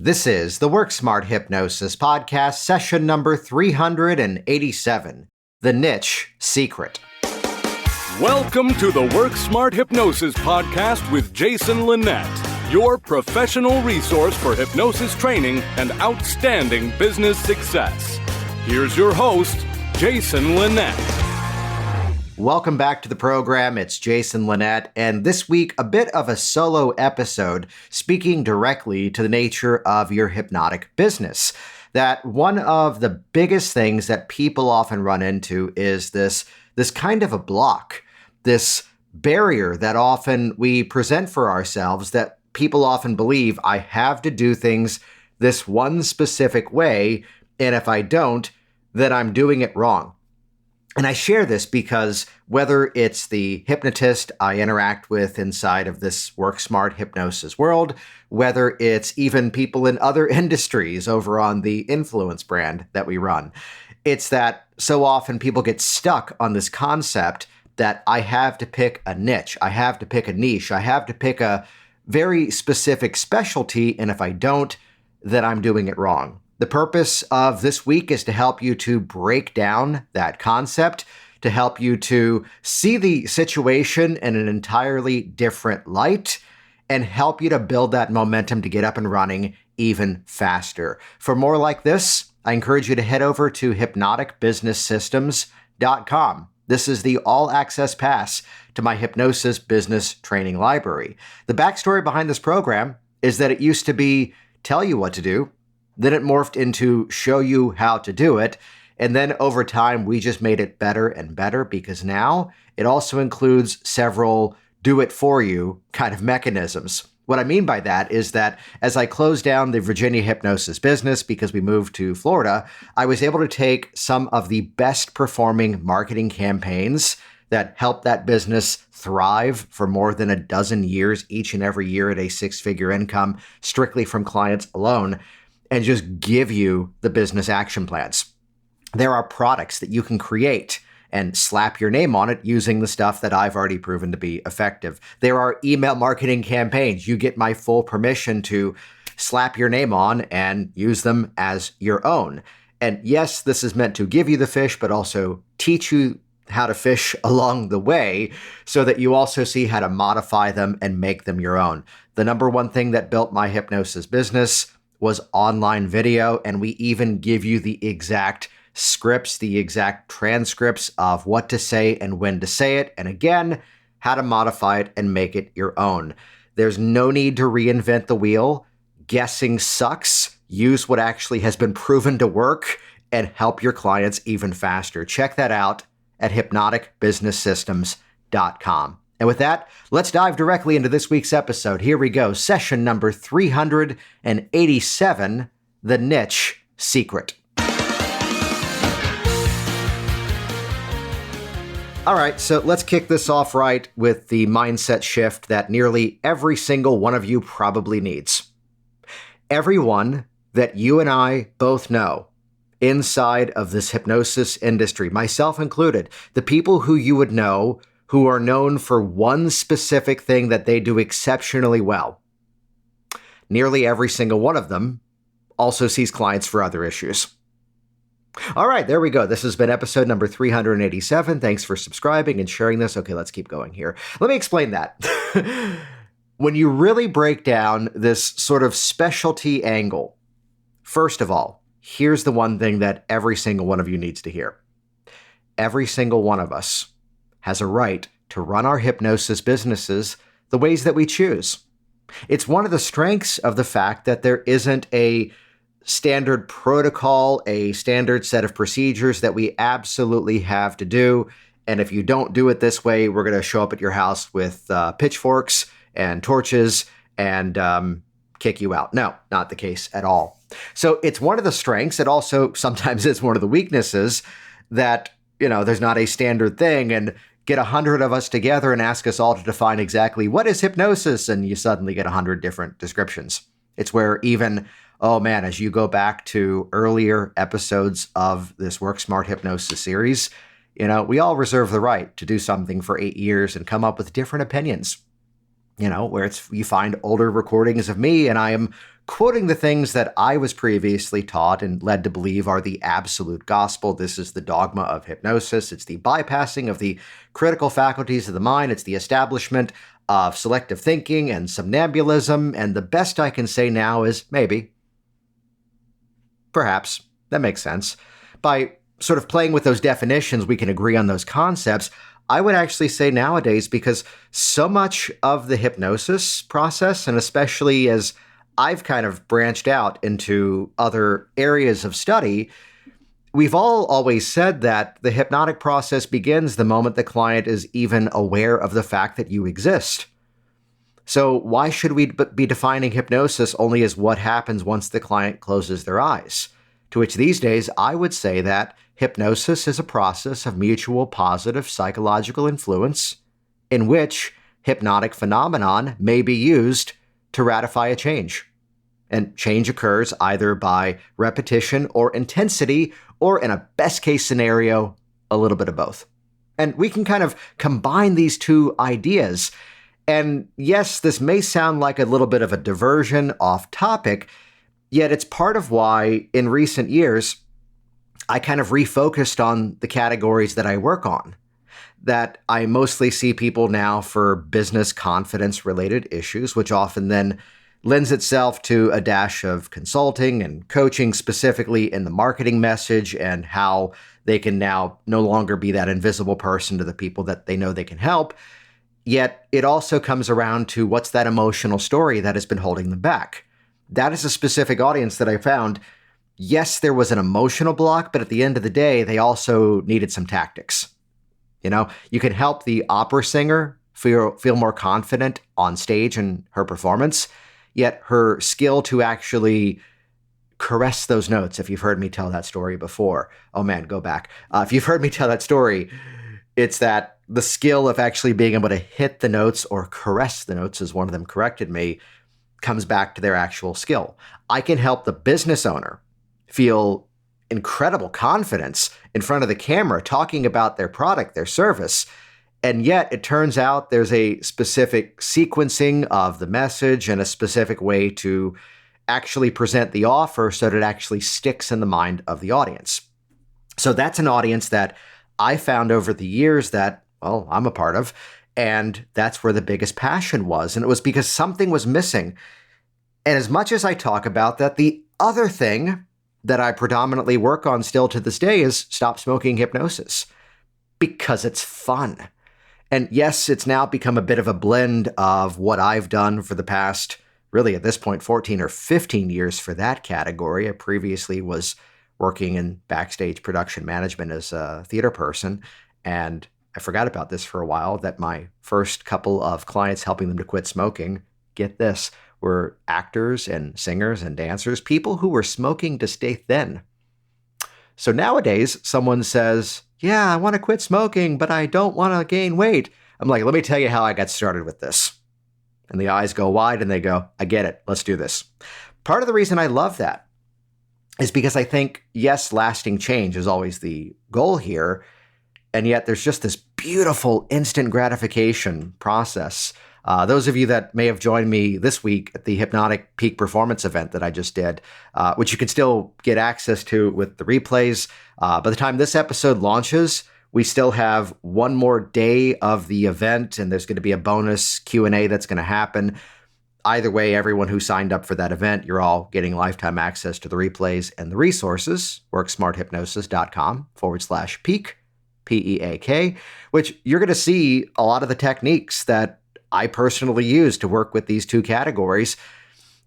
This is the Work Smart Hypnosis podcast, session number 387, The Niche Secret. Welcome to the Work Smart Hypnosis podcast with Jason Linett, your professional resource for hypnosis training and outstanding business success. Here's your host, Jason Linett. Welcome back to the program. It's Jason Linett, and this week, a bit of a solo episode speaking directly to the nature of your hypnotic business. That one of the biggest things that people often run into is this kind of a block, this barrier that often we present for ourselves that people often believe I have to do things this one specific way, and if I don't, then I'm doing it wrong. And I share this because whether it's the hypnotist I interact with inside of this Work Smart hypnosis world, whether it's even people in other industries over on the influence brand that we run, it's that so often people get stuck on this concept that I have to pick a niche, I have to pick a niche, I have to pick a very specific specialty, and if I don't, then I'm doing it wrong. The purpose of this week is to help you to break down that concept, to help you to see the situation in an entirely different light, and help you to build that momentum to get up and running even faster. For more like this, I encourage you to head over to hypnoticbusinesssystems.com. This is the all-access pass to my hypnosis business training library. The backstory behind this program is that it used to be tell you what to do, then it morphed into show you how to do it. And then over time, we just made it better and better because now it also includes several do it for you kind of mechanisms. What I mean by that is that as I closed down the Virginia hypnosis business because we moved to Florida, I was able to take some of the best performing marketing campaigns that helped that business thrive for more than a dozen years, each and every year at a six-figure income, strictly from clients alone, and just give you the business action plans. There are products that you can create and slap your name on it using the stuff that I've already proven to be effective. There are email marketing campaigns. You get my full permission to slap your name on and use them as your own. And yes, this is meant to give you the fish, but also teach you how to fish along the way so that you also see how to modify them and make them your own. The number one thing that built my hypnosis business was online video, and we even give you the exact scripts, the exact transcripts of what to say and when to say it, and again, how to modify it and make it your own. There's no need to reinvent the wheel. Guessing sucks. Use what actually has been proven to work and help your clients even faster. Check that out at hypnoticbusinesssystems.com. And with that, let's dive directly into this week's episode. Here we go. Session number 387, The Niche Secret. All right, so let's kick this off right with the mindset shift that nearly every single one of you probably needs. Everyone that you and I both know inside of this hypnosis industry, myself included, the people who you would know who are known for one specific thing that they do exceptionally well. Nearly every single one of them also sees clients for other issues. All right, there we go. This has been episode number 387. Thanks for subscribing and sharing this. Okay, let's keep going here. Let me explain that. When you really break down this sort of specialty angle, first of all, here's the one thing that every single one of you needs to hear. Every single one of us has a right to run our hypnosis businesses the ways that we choose. It's one of the strengths of the fact that there isn't a standard protocol, a standard set of procedures that we absolutely have to do. And if you don't do it this way, we're going to show up at your house with pitchforks and torches and kick you out. No, not the case at all. So it's one of the strengths. It also sometimes is one of the weaknesses that, there's not a standard thing, and get 100 of us together and ask us all to define exactly what is hypnosis, and you suddenly get 100 different descriptions. It's where even, oh man, as you go back to earlier episodes of this Work Smart Hypnosis series, we all reserve the right to do something for 8 years and come up with different opinions. where you find older recordings of me and I am quoting the things that I was previously taught and led to believe are the absolute gospel. This is the dogma of hypnosis. It's the bypassing of the critical faculties of the mind. It's the establishment of selective thinking and somnambulism. And the best I can say now is maybe, perhaps, that makes sense. By sort of playing with those definitions, we can agree on those concepts. I would actually say nowadays, because so much of the hypnosis process, and especially as I've kind of branched out into other areas of study, we've all always said that the hypnotic process begins the moment the client is even aware of the fact that you exist. So why should we be defining hypnosis only as what happens once the client closes their eyes? To which these days I would say that hypnosis is a process of mutual positive psychological influence in which hypnotic phenomenon may be used to ratify a change. And change occurs either by repetition or intensity, or in a best case scenario, a little bit of both. And we can kind of combine these two ideas. And yes, this may sound like a little bit of a diversion off topic, yet it's part of why in recent years, I kind of refocused on the categories that I work on. That I mostly see people now for business confidence related issues, which often then lends itself to a dash of consulting and coaching, specifically in the marketing message and how they can now no longer be that invisible person to the people that they know they can help. Yet it also comes around to what's that emotional story that has been holding them back. That is a specific audience that I found. Yes, there was an emotional block, but at the end of the day, they also needed some tactics. You can help the opera singer feel more confident on stage in her performance, yet her skill to actually caress those notes, if you've heard me tell that story before. Oh man, go back. If you've heard me tell that story, it's that the skill of actually being able to hit the notes or caress the notes, as one of them corrected me, comes back to their actual skill. I can help the business owner feel incredible confidence in front of the camera talking about their product, their service. And yet it turns out there's a specific sequencing of the message and a specific way to actually present the offer so that it actually sticks in the mind of the audience. So that's an audience that I found over the years that, well, I'm a part of. And that's where the biggest passion was. And it was because something was missing. And as much as I talk about that, the other thing that I predominantly work on still to this day is stop smoking hypnosis, because it's fun. And yes, it's now become a bit of a blend of what I've done for the past, really at this point, 14 or 15 years for that category. I previously was working in backstage production management as a theater person. And I forgot about this for a while, that my first couple of clients helping them to quit smoking, get this, were actors and singers and dancers, people who were smoking to stay thin. So nowadays, someone says, yeah, I want to quit smoking, but I don't want to gain weight. I'm like, let me tell you how I got started with this. And the eyes go wide and they go, I get it. Let's do this. Part of the reason I love that is because I think, yes, lasting change is always the goal here. And yet there's just this beautiful instant gratification process. Those of you that may have joined me this week at the Hypnotic Peak Performance event that I just did, which you can still get access to with the replays. By the time this episode launches, we still have one more day of the event, and there's going to be a bonus Q&A that's going to happen. Either way, everyone who signed up for that event, you're all getting lifetime access to the replays and the resources, worksmarthypnosis.com/peak, P-E-A-K, which you're going to see a lot of the techniques that I personally use to work with these two categories,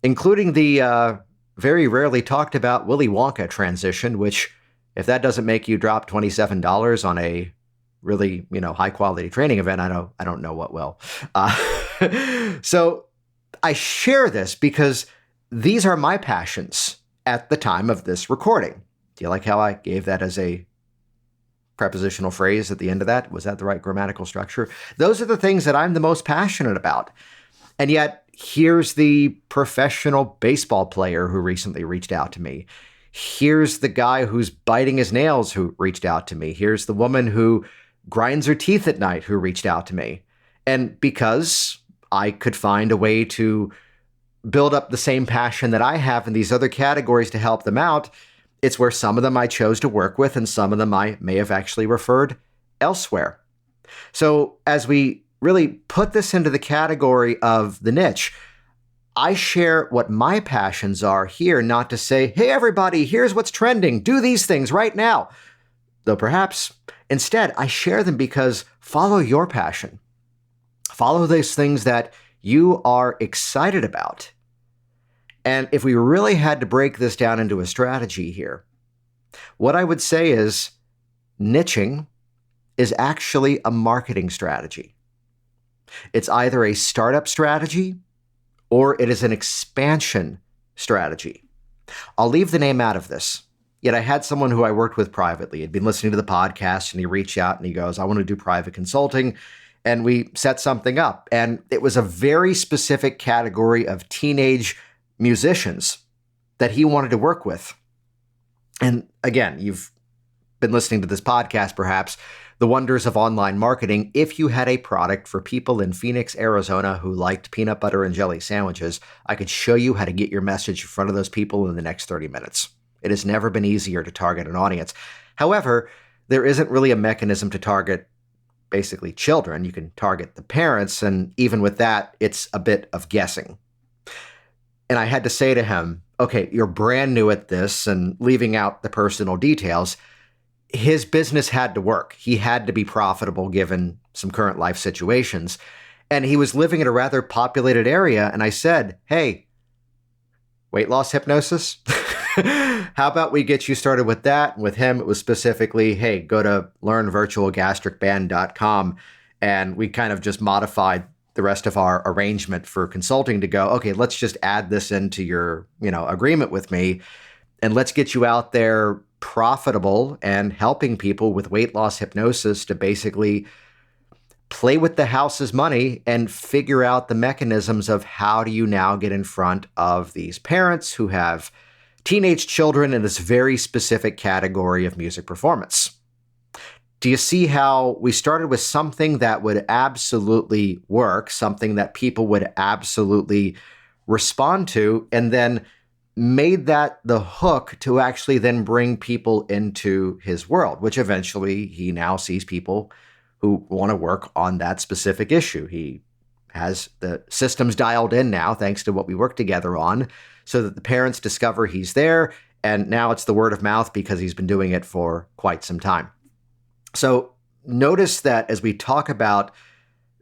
including the very rarely talked about Willy Wonka transition, which, if that doesn't make you drop $27 on a really, high quality training event, I don't know what will. So I share this because these are my passions at the time of this recording. Do you like how I gave that as a prepositional phrase at the end of that? Was that the right grammatical structure? Those are the things that I'm the most passionate about. And yet, here's the professional baseball player who recently reached out to me. Here's the guy who's biting his nails who reached out to me. Here's the woman who grinds her teeth at night who reached out to me. And because I could find a way to build up the same passion that I have in these other categories to help them out. It's where some of them I chose to work with and some of them I may have actually referred elsewhere. So as we really put this into the category of the niche, I share what my passions are here, not to say, hey, everybody, here's what's trending. Do these things right now. Though perhaps instead, I share them because follow your passion. Follow those things that you are excited about. And if we really had to break this down into a strategy here, what I would say is niching is actually a marketing strategy. It's either a startup strategy or it is an expansion strategy. I'll leave the name out of this. Yet I had someone who I worked with privately. He'd been listening to the podcast and he reached out and he goes, I want to do private consulting. And we set something up. And it was a very specific category of teenage musicians that he wanted to work with. And again, you've been listening to this podcast, perhaps, the wonders of online marketing. If you had a product for people in Phoenix, Arizona who liked peanut butter and jelly sandwiches, I could show you how to get your message in front of those people in the next 30 minutes. It has never been easier to target an audience. However, there isn't really a mechanism to target basically children. You can target the parents, and even with that, it's a bit of guessing. And I had to say to him, okay, you're brand new at this, and leaving out the personal details, his business had to work. He had to be profitable given some current life situations. And he was living in a rather populated area. And I said, hey, weight loss hypnosis? How about we get you started with that? And with him, it was specifically, hey, go to learnvirtualgastricband.com. And we kind of just modified the rest of our arrangement for consulting to go, okay, let's just add this into your, agreement with me. And let's get you out there profitable and helping people with weight loss hypnosis to basically play with the house's money and figure out the mechanisms of how do you now get in front of these parents who have teenage children in this very specific category of music performance. Do you see how we started with something that would absolutely work, something that people would absolutely respond to, and then made that the hook to actually then bring people into his world, which eventually he now sees people who want to work on that specific issue. He has the systems dialed in now, thanks to what we work together on, so that the parents discover he's there. And now it's the word of mouth because he's been doing it for quite some time. So notice that as we talk about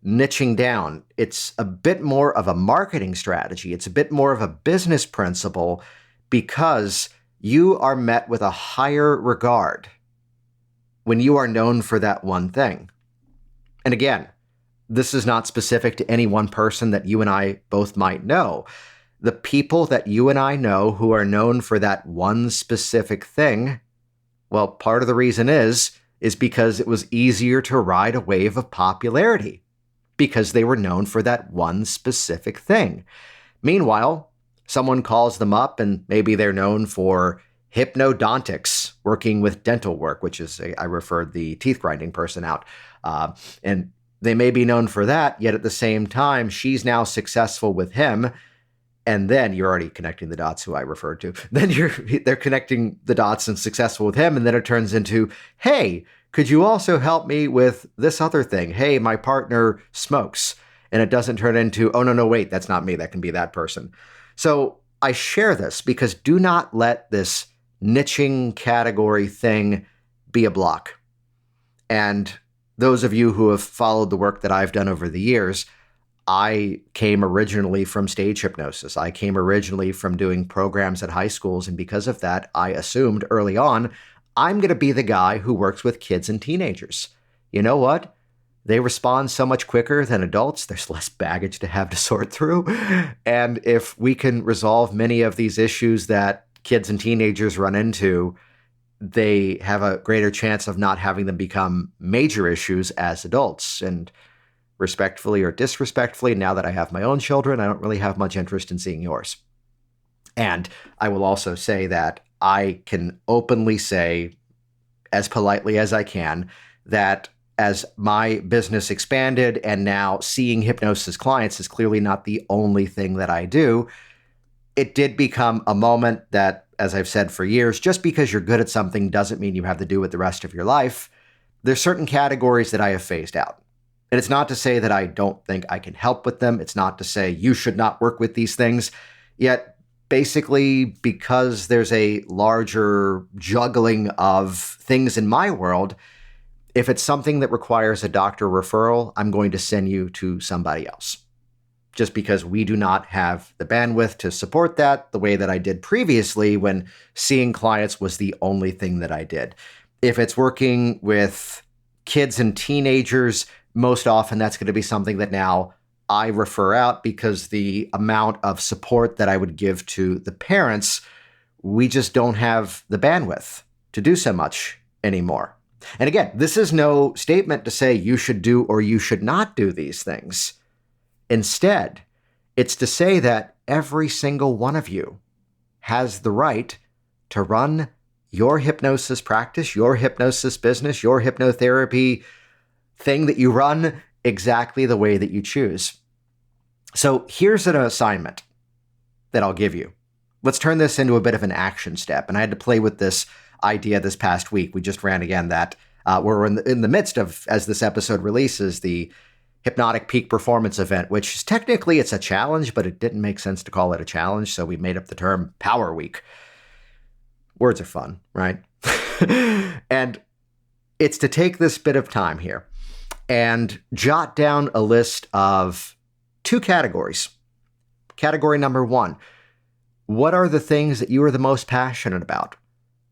niching down, it's a bit more of a marketing strategy. It's a bit more of a business principle because you are met with a higher regard when you are known for that one thing. And again, this is not specific to any one person that you and I both might know. The people that you and I know who are known for that one specific thing, well, part of the reason is because it was easier to ride a wave of popularity because they were known for that one specific thing. Meanwhile, someone calls them up and maybe they're known for hypnodontics, working with dental work, which is, I referred the teeth grinding person out. And they may be known for that, yet at the same time, she's now successful with him. And then you're already connecting the dots who I referred to. Then they're connecting the dots and successful with him. And then it turns into, hey, could you also help me with this other thing? Hey, my partner smokes. And it doesn't turn into, oh, no, wait, that's not me. That can be that person. So I share this because do not let this niching category thing be a block. And those of you who have followed the work that I've done over the years, I came originally from stage hypnosis. I came originally from doing programs at high schools. And because of that, I assumed early on, I'm going to be the guy who works with kids and teenagers. You know what? They respond so much quicker than adults. There's less baggage to have to sort through. And if we can resolve many of these issues that kids and teenagers run into, they have a greater chance of not having them become major issues as adults. And respectfully or disrespectfully, now that I have my own children, I don't really have much interest in seeing yours. And I will also say that I can openly say, as politely as I can, that as my business expanded and now seeing hypnosis clients is clearly not the only thing that I do, it did become a moment that, as I've said for years, just because you're good at something doesn't mean you have to do it the rest of your life. There's certain categories that I have phased out. And it's not to say that I don't think I can help with them. It's not to say you should not work with these things. Yet, basically, because there's a larger juggling of things in my world, if it's something that requires a doctor referral, I'm going to send you to somebody else. Just because we do not have the bandwidth to support that the way that I did previously when seeing clients was the only thing that I did. If it's working with kids and teenagers, most often that's going to be something that now I refer out because the amount of support that I would give to the parents, we just don't have the bandwidth to do so much anymore. And again, this is no statement to say you should do or you should not do these things. Instead, it's to say that every single one of you has the right to run your hypnosis practice, your hypnosis business, your hypnotherapy thing that you run exactly the way that you choose. So here's an assignment that I'll give you. Let's turn this into a bit of an action step. And I had to play with this idea this past week. We just ran again that we're in the midst of, as this episode releases, the Hypnotic Peak Performance event, which is technically it's a challenge, but it didn't make sense to call it a challenge. So we made up the term Power Week. Words are fun, right? And it's to take this bit of time here and jot down a list of 2 categories. Category number 1, what are the things that you are the most passionate about?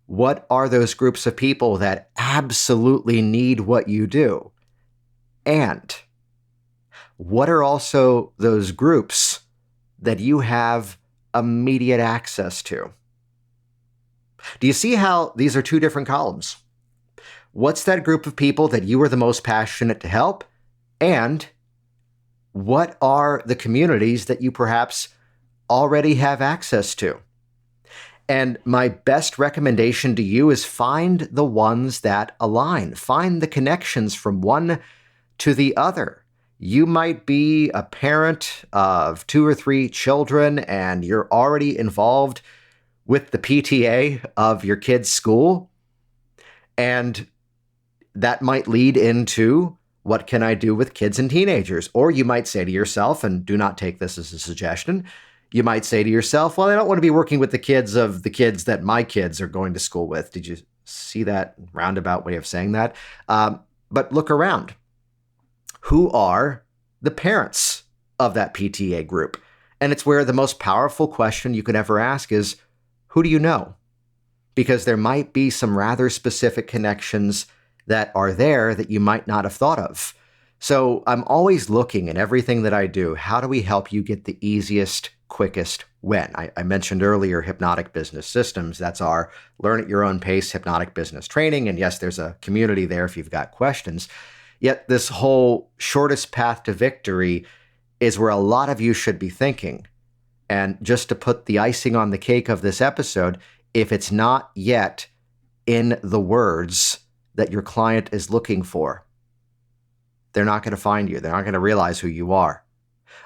What are those groups of people that absolutely need what you do? And what are also those groups that you have immediate access to? Do you see how these are 2 different columns? What's that group of people that you are the most passionate to help? And what are the communities that you perhaps already have access to? And my best recommendation to you is find the ones that align. Find the connections from one to the other. You might be a parent of 2 or 3 children and you're already involved with the PTA of your kid's school. And that might lead into what can I do with kids and teenagers? Or you might say to yourself, and do not take this as a suggestion, you might say to yourself, well, I don't want to be working with the kids of the kids that my kids are going to school with. Did you see that roundabout way of saying that? But look around. Who are the parents of that PTA group? And it's where the most powerful question you could ever ask is, who do you know? Because there might be some rather specific connections that are there that you might not have thought of. So I'm always looking in everything that I do, how do we help you get the easiest, quickest win? I mentioned earlier Hypnotic Business Systems. That's our learn at your own pace hypnotic business training. And yes, there's a community there if you've got questions. Yet this whole shortest path to victory is where a lot of you should be thinking. And just to put the icing on the cake of this episode, if it's not yet in the words that your client is looking for, they're not going to find you. They're not going to realize who you are.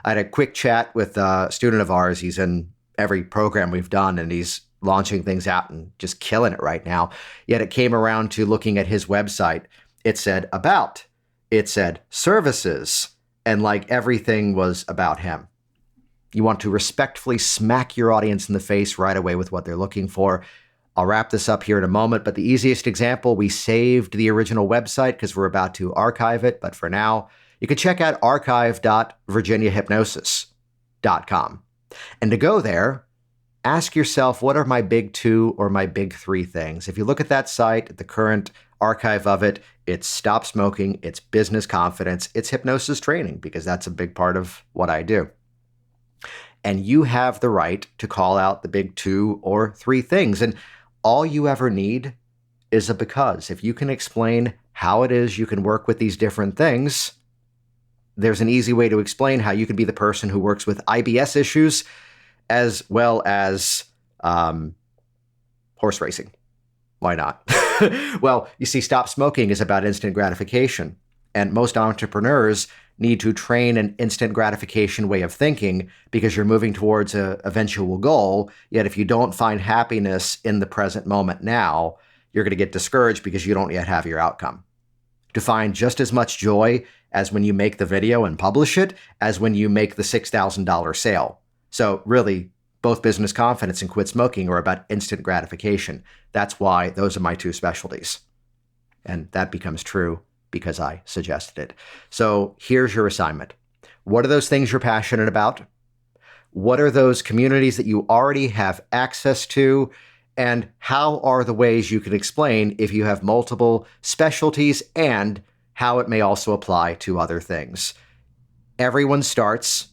I had a quick chat with a student of ours. He's in every program we've done, and he's launching things out and just killing it right now. Yet it came around to looking at his website. It said about, it said services, and like everything was about him. You want to respectfully smack your audience in the face right away with what they're looking for. I'll wrap this up here in a moment, but the easiest example, we saved the original website because we're about to archive it. But for now, you can check out archive.virginiahypnosis.com. And to go there, ask yourself, what are my big 2 or my big 3 things? If you look at that site, at the current archive of it, it's stop smoking, it's business confidence, it's hypnosis training, because that's a big part of what I do. And you have the right to call out the big 2 or 3 things. And all you ever need is a because. If you can explain how it is you can work with these different things, there's an easy way to explain how you can be the person who works with IBS issues as well as horse racing. Why not? Well, you see, stop smoking is about instant gratification. And most entrepreneurs need to train an instant gratification way of thinking because you're moving towards an eventual goal. Yet if you don't find happiness in the present moment now, you're going to get discouraged because you don't yet have your outcome. To find just as much joy as when you make the video and publish it as when you make the $6,000 sale. So really, both business confidence and quit smoking are about instant gratification. That's why those are my two specialties. And that becomes true because I suggested it. So here's your assignment. What are those things you're passionate about? What are those communities that you already have access to? And how are the ways you can explain if you have multiple specialties and how it may also apply to other things? Everyone starts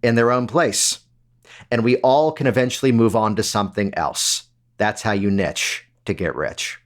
in their own place, and we all can eventually move on to something else. That's how you niche to get rich.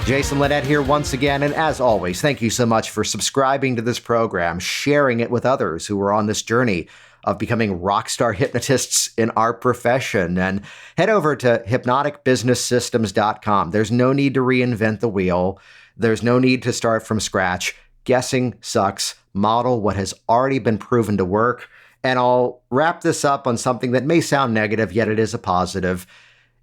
Jason Linett here once again, and as always, thank you so much for subscribing to this program, sharing it with others who are on this journey of becoming rockstar hypnotists in our profession. And head over to hypnoticbusinesssystems.com. There's no need to reinvent the wheel. There's no need to start from scratch. Guessing sucks. Model what has already been proven to work. And I'll wrap this up on something that may sound negative, yet it is a positive.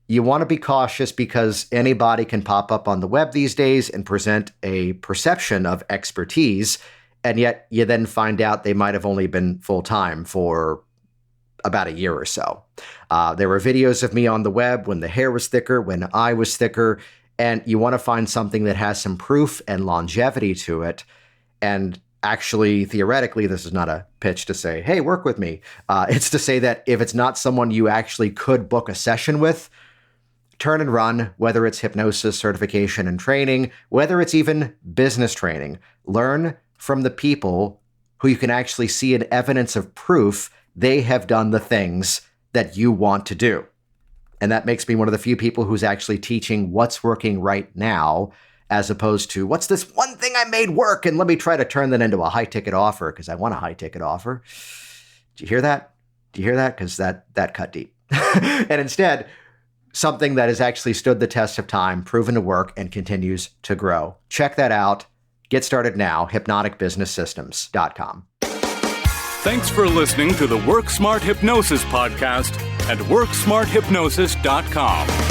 You want to be cautious because anybody can pop up on the web these days and present a perception of expertise, and yet you then find out they might have only been full-time for about a year or so. There were videos of me on the web when the hair was thicker, when I was thicker, and you want to find something that has some proof and longevity to it. And actually, theoretically, this is not a pitch to say, hey, work with me. It's to say that if it's not someone you actually could book a session with, turn and run, whether it's hypnosis certification and training, whether it's even business training. Learn from the people who you can actually see in evidence of proof they have done the things that you want to do. And that makes me one of the few people who's actually teaching what's working right now, as opposed to what's this one thing I made work and let me try to turn that into a high-ticket offer because I want a high-ticket offer. Did you hear that? Do you hear that? Because that cut deep. And instead, something that has actually stood the test of time, proven to work, and continues to grow. Check that out. Get started now, hypnoticbusinesssystems.com. Thanks for listening to the Work Smart Hypnosis podcast at WorkSmartHypnosis.com.